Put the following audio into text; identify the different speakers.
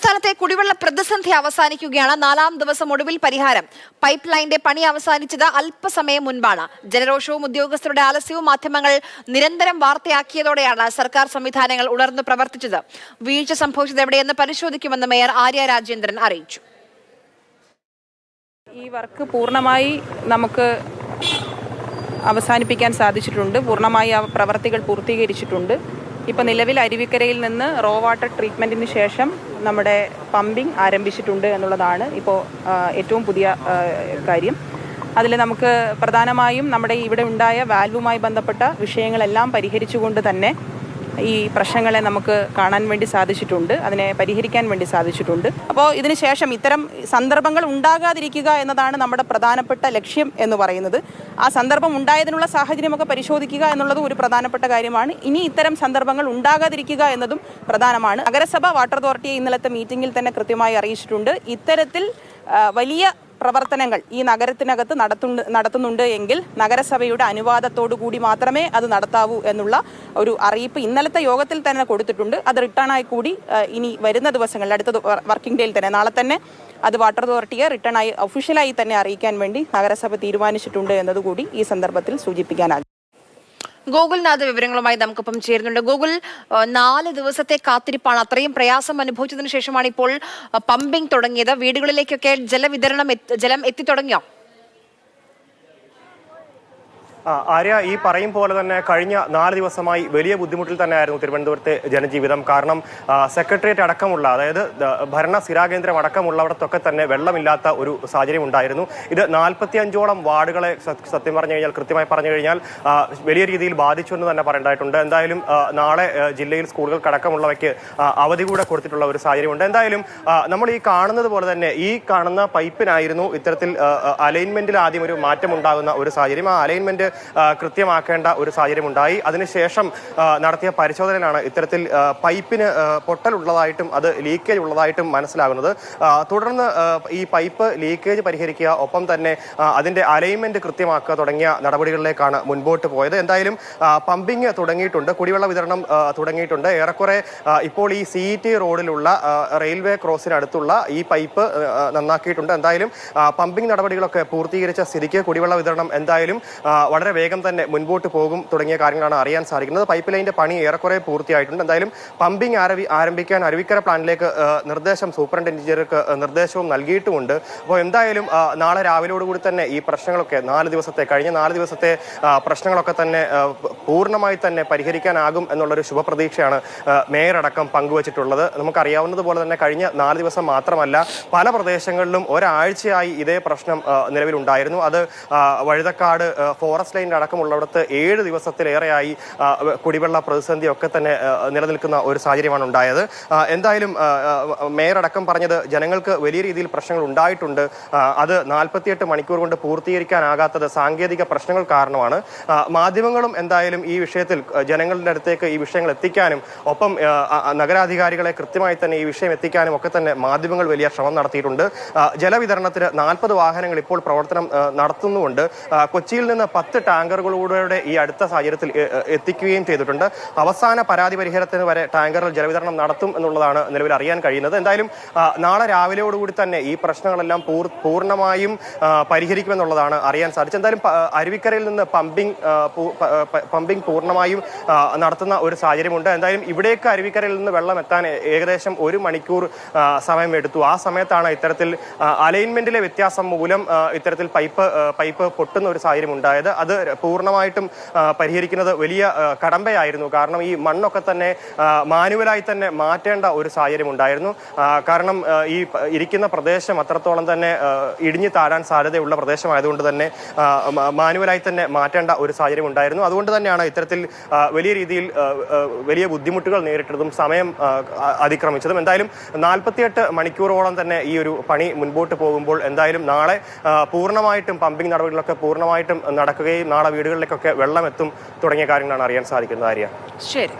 Speaker 1: സംസ്ഥാനത്തെ കുടിവെള്ള പ്രതിസന്ധി അവസാനിക്കുകയാണ്. 4-ാം ദിവസം ഒടുവിൽ പരിഹാരം. പൈപ്പ് ലൈനിന്റെ പണി അവസാനിച്ചത് അല്പസമയം മുൻപാണ്. ജനരോഷവും ഉദ്യോഗസ്ഥരുടെ ആലസ്യവും മാധ്യമങ്ങൾ നിരന്തരം വാർത്തയാക്കിയതോടെയാണ് സർക്കാർ സംവിധാനങ്ങൾ ഉണർന്നു പ്രവർത്തിച്ചത്. വീഴ്ച സംഭവിച്ചത് എവിടെയെന്ന് പരിശോധിക്കുമെന്ന് മേയർ ആര്യ രാജേന്ദ്രൻ അറിയിച്ചു.
Speaker 2: ഈ വർക്ക് പൂർണ്ണമായി നമുക്ക് അവസാനിപ്പിക്കാൻ സാധിച്ചിട്ടുണ്ട്. പൂർണ്ണമായി ആ പ്രവർത്തികൾ പൂർത്തീകരിച്ചിട്ടുണ്ട്. ഇപ്പോൾ നിലവിൽ അരുവിക്കരയിൽ നിന്ന് റോ വാട്ടർ ട്രീറ്റ്മെൻറ്റിന് ശേഷം നമ്മുടെ പമ്പിംഗ് ആരംഭിച്ചിട്ടുണ്ട് എന്നുള്ളതാണ് ഇപ്പോൾ ഏറ്റവും പുതിയ കാര്യം. അതിൽ നമുക്ക് പ്രധാനമായും നമ്മുടെ ഇവിടെ ഉണ്ടായ വാൽവുമായി ബന്ധപ്പെട്ട വിഷയങ്ങളെല്ലാം പരിഹരിച്ചുകൊണ്ട് തന്നെ ഈ പ്രശ്നങ്ങളെ നമുക്ക് കാണാൻ വേണ്ടി സാധിച്ചിട്ടുണ്ട്, അതിനെ പരിഹരിക്കാൻ വേണ്ടി സാധിച്ചിട്ടുണ്ട്. അപ്പോൾ ഇതിന് ശേഷം ഇത്തരം സന്ദർഭങ്ങൾ ഉണ്ടാകാതിരിക്കുക എന്നതാണ് നമ്മുടെ പ്രധാനപ്പെട്ട ലക്ഷ്യം എന്ന് പറയുന്നത്. ആ സന്ദർഭം ഉണ്ടായതിനുള്ള സാഹചര്യമൊക്കെ പരിശോധിക്കുക എന്നുള്ളതും ഒരു പ്രധാനപ്പെട്ട കാര്യമാണ്. ഇനി ഇത്തരം സന്ദർഭങ്ങൾ ഉണ്ടാകാതിരിക്കുക എന്നതും പ്രധാനമാണ്. നഗരസഭ വാട്ടർ അതോറിറ്റിയെ ഇന്നലത്തെ മീറ്റിംഗിൽ തന്നെ കൃത്യമായി അറിയിച്ചിട്ടുണ്ട്. ഇത്തരത്തിൽ വലിയ പ്രവർത്തനങ്ങൾ ഈ നഗരത്തിനകത്ത് നടത്തുന്നുണ്ട് എങ്കിൽ നഗരസഭയുടെ അനുവാദത്തോടു കൂടി മാത്രമേ അത് നടത്താവൂ എന്നുള്ള ഒരു അറിയിപ്പ് ഇന്നലത്തെ യോഗത്തിൽ തന്നെ കൊടുത്തിട്ടുണ്ട്. അത് റിട്ടേണായി കൂടി ഇനി വരുന്ന ദിവസങ്ങളിൽ അടുത്ത വർക്കിംഗ് ഡേയിൽ തന്നെ നാളെ തന്നെ അത് വാട്ടർ അതോറിറ്റിയെ റിട്ടേണായി ഒഫീഷ്യലായി തന്നെ അറിയിക്കാൻ വേണ്ടി നഗരസഭ തീരുമാനിച്ചിട്ടുണ്ട് എന്നതുകൂടി ഈ സന്ദർഭത്തിൽ സൂചിപ്പിക്കാനാകും.
Speaker 1: ഗോകുൽനാഥ് വിവരങ്ങളുമായി നമുക്കൊപ്പം ചേരുന്നുണ്ട്. ഗോകുൽ, 4 ദിവസത്തെ കാത്തിരിപ്പാണ്. അത്രയും പ്രയാസം അനുഭവിച്ചതിന് ശേഷമാണ് ഇപ്പോൾ പമ്പിംഗ് തുടങ്ങിയത്. വീടുകളിലേക്കൊക്കെ ജലം എത്തിത്തുടങ്ങിയോ?
Speaker 3: ആര്യ, ഈ പറയും പോലെ തന്നെ കഴിഞ്ഞ 4 ദിവസമായി വലിയ ബുദ്ധിമുട്ടിൽ തന്നെയായിരുന്നു തിരുവനന്തപുരത്തെ ജനജീവിതം. കാരണം സെക്രട്ടേറിയറ്റ് അടക്കമുള്ള, അതായത് ഭരണ സ്ഥിരാകേന്ദ്രം അടക്കമുള്ളവിടത്തൊക്കെ തന്നെ വെള്ളമില്ലാത്ത ഒരു സാഹചര്യം ഉണ്ടായിരുന്നു. ഇത് 45ഓളം വാർഡുകളെ സത്യം പറഞ്ഞു കഴിഞ്ഞാൽ, കൃത്യമായി പറഞ്ഞു കഴിഞ്ഞാൽ വലിയ രീതിയിൽ ബാധിച്ചു എന്ന് തന്നെ പറയേണ്ടതായിട്ടുണ്ട്. എന്തായാലും നാളെ ജില്ലയിൽ സ്കൂളുകൾക്കടക്കമുള്ളവയ്ക്ക് അവധി കൂടെ കൊടുത്തിട്ടുള്ള ഒരു സാഹചര്യമുണ്ട്. എന്തായാലും നമ്മൾ ഈ കാണുന്നത് പോലെ തന്നെ ഈ കാണുന്ന പൈപ്പിനായിരുന്നു ഇത്തരത്തിൽ അലൈൻമെന്റിൽ ആദ്യം ഒരു മാറ്റം ഉണ്ടാകുന്ന ഒരു സാഹചര്യം. ആ അലൈൻമെന്റ് കൃത്യമാക്കേണ്ട ഒരു സാഹചര്യം ഉണ്ടായി. അതിനുശേഷം നടത്തിയ പരിശോധനയിലാണ് ഇത്തരത്തിൽ പൈപ്പിന് പൊട്ടലുള്ളതായിട്ടും അത് ലീക്കേജ് ഉള്ളതായിട്ടും മനസ്സിലാകുന്നത്. തുടർന്ന് ഈ പൈപ്പ് ലീക്കേജ് പരിഹരിക്കുക, ഒപ്പം തന്നെ അതിന്റെ അലൈൻമെന്റ് കൃത്യമാക്കുക തുടങ്ങിയ നടപടികളിലേക്കാണ് മുൻപോട്ട് പോയത്. എന്തായാലും പമ്പിങ് തുടങ്ങിയിട്ടുണ്ട്, കുടിവെള്ള വിതരണം തുടങ്ങിയിട്ടുണ്ട്. ഏറെക്കുറെ ഇപ്പോൾ ഈ CET റോഡിലുള്ള റെയിൽവേ ക്രോസിനടുത്തുള്ള ഈ പൈപ്പ് നന്നാക്കിയിട്ടുണ്ട്. എന്തായാലും പമ്പിങ് നടപടികളൊക്കെ പൂർത്തീകരിച്ച സ്ഥിതിക്ക് കുടിവെള്ള വിതരണം എന്തായാലും വളരെ വേഗം തന്നെ മുൻപോട്ട് പോകും തുടങ്ങിയ കാര്യങ്ങളാണ് അറിയാൻ സാധിക്കുന്നത്. പൈപ്പ് ലൈനിന്റെ പണി ഏറെക്കുറെ പൂർത്തിയായിട്ടുണ്ട്. എന്തായാലും പമ്പിംഗ് ആരംഭിക്കാൻ അരുവിക്കര പ്ലാന്റിലേക്ക് നിർദ്ദേശം സൂപ്രണ്ട് എഞ്ചിനീയർക്ക് നിർദ്ദേശവും നൽകിയിട്ടുമുണ്ട്. അപ്പോൾ എന്തായാലും നാളെ രാവിലോടുകൂടി തന്നെ ഈ പ്രശ്നങ്ങളൊക്കെ കഴിഞ്ഞ 4 ദിവസത്തെ പ്രശ്നങ്ങളൊക്കെ തന്നെ പൂർണ്ണമായി തന്നെ പരിഹരിക്കാനാകും എന്നുള്ളൊരു ശുഭപ്രതീക്ഷയാണ് മേയർ അടക്കം പങ്കുവച്ചിട്ടുള്ളത്. നമുക്കറിയാവുന്നതുപോലെ തന്നെ കഴിഞ്ഞ 4 ദിവസം മാത്രമല്ല, പല പ്രദേശങ്ങളിലും ഒരാഴ്ചയായി ഇതേ പ്രശ്നം നിലവിലുണ്ടായിരുന്നു. അത് വഴുതക്കാട് ഫോറസ്റ്റ് ലൈൻ അടക്കമുള്ളവിടത്ത് 7 ദിവസത്തിലേറെയായി കുടിവെള്ള പ്രതിസന്ധി ഒക്കെ തന്നെ നിലനിൽക്കുന്ന ഒരു സാഹചര്യമാണ് ഉണ്ടായത്. എന്തായാലും മേയർ അടക്കം പറഞ്ഞത് ജനങ്ങൾക്ക് വലിയ രീതിയിൽ പ്രശ്നങ്ങൾ ഉണ്ടായിട്ടുണ്ട്. അത് 48 മണിക്കൂർ കൊണ്ട് പൂർത്തീകരിക്കാനാകാത്തത് സാങ്കേതിക പ്രശ്നങ്ങൾ കാരണമാണ്. മാധ്യമങ്ങളും എന്തായാലും ഈ വിഷയത്തിൽ ജനങ്ങളുടെ അടുത്തേക്ക് ഈ വിഷയങ്ങൾ എത്തിക്കാനും ഒപ്പം നഗരാധികാരികളെ കൃത്യമായി തന്നെ ഈ വിഷയം എത്തിക്കാനും ഒക്കെ തന്നെ മാധ്യമങ്ങൾ വലിയ ശ്രമം നടത്തിയിട്ടുണ്ട്. ജലവിതരണത്തിന് 40 വാഹനങ്ങൾ ഇപ്പോൾ പ്രവർത്തനം നടത്തുന്നുമുണ്ട്. കൊച്ചിയിൽ നിന്ന് 10 ടാങ്കറുകളുടെ ഈ അടുത്ത സാഹചര്യത്തിൽ എത്തിക്കുകയും ചെയ്തിട്ടുണ്ട്. അവസാന പരാതി പരിഹാരത്തിന് വരെ ടാങ്കറിൽ ജലവിതരണം നടത്തും എന്നുള്ളതാണ് നിലവിൽ അറിയാൻ കഴിയുന്നത്. എന്തായാലും നാളെ രാവിലെയോടുകൂടി തന്നെ ഈ പ്രശ്നങ്ങളെല്ലാം പൂർണ്ണമായും പരിഹരിക്കുമെന്നുള്ളതാണ് അറിയാൻ സാധിച്ചത്. എന്തായാലും അരുവിക്കരയിൽ നിന്ന് പമ്പിംഗ് പൂർണ്ണമായും നടത്തുന്ന ഒരു സാഹചര്യമുണ്ട്. എന്തായാലും ഇവിടേക്ക് അരുവിക്കരയിൽ നിന്ന് വെള്ളം എത്താൻ ഏകദേശം 1 മണിക്കൂർ സമയം എടുത്തു. ആ സമയത്താണ് ഇത്തരത്തിൽ അലൈൻമെന്റിലെ വ്യത്യാസം മൂലം ഇത്തരത്തിൽ പൈപ്പ് പൊട്ടുന്ന ഒരു സാഹചര്യം ഉണ്ടായത്. അത് പൂർണ്ണമായിട്ടും പരിഹരിക്കുന്നത് വലിയ കടമ്പയായിരുന്നു. കാരണം ഈ മണ്ണൊക്കെ തന്നെ മാനുവലായി തന്നെ മാറ്റേണ്ട ഒരു സാഹചര്യം ഉണ്ടായിരുന്നു. കാരണം ഈ ഇരിക്കുന്ന പ്രദേശം അത്രത്തോളം തന്നെ ഇടിഞ്ഞു താഴാൻ സാധ്യതയുള്ള പ്രദേശമായതുകൊണ്ട് തന്നെ മാനുവലായി തന്നെ മാറ്റേണ്ട ഒരു സാഹചര്യം ഉണ്ടായിരുന്നു. അതുകൊണ്ട് തന്നെയാണ് ഇത്തരത്തിൽ വലിയ രീതിയിൽ വലിയ ബുദ്ധിമുട്ടുകൾ നേരിട്ടതും സമയം അതിക്രമിച്ചതും. എന്തായാലും 48 മണിക്കൂറോളം തന്നെ ഈ ഒരു പണി മുൻപോട്ട് പോകുമ്പോൾ എന്തായാലും നാളെ പൂർണ്ണമായിട്ടും പമ്പിംഗ് നടപടികളൊക്കെ പൂർണ്ണമായിട്ടും നടക്കുകയും നാളെ വീടുകളിലേക്കൊക്കെ വെള്ളം എത്തും തുടങ്ങിയ കാര്യങ്ങളാണ് അറിയാൻ സാധിക്കുന്നത്. ആര്യ,
Speaker 1: ശരി.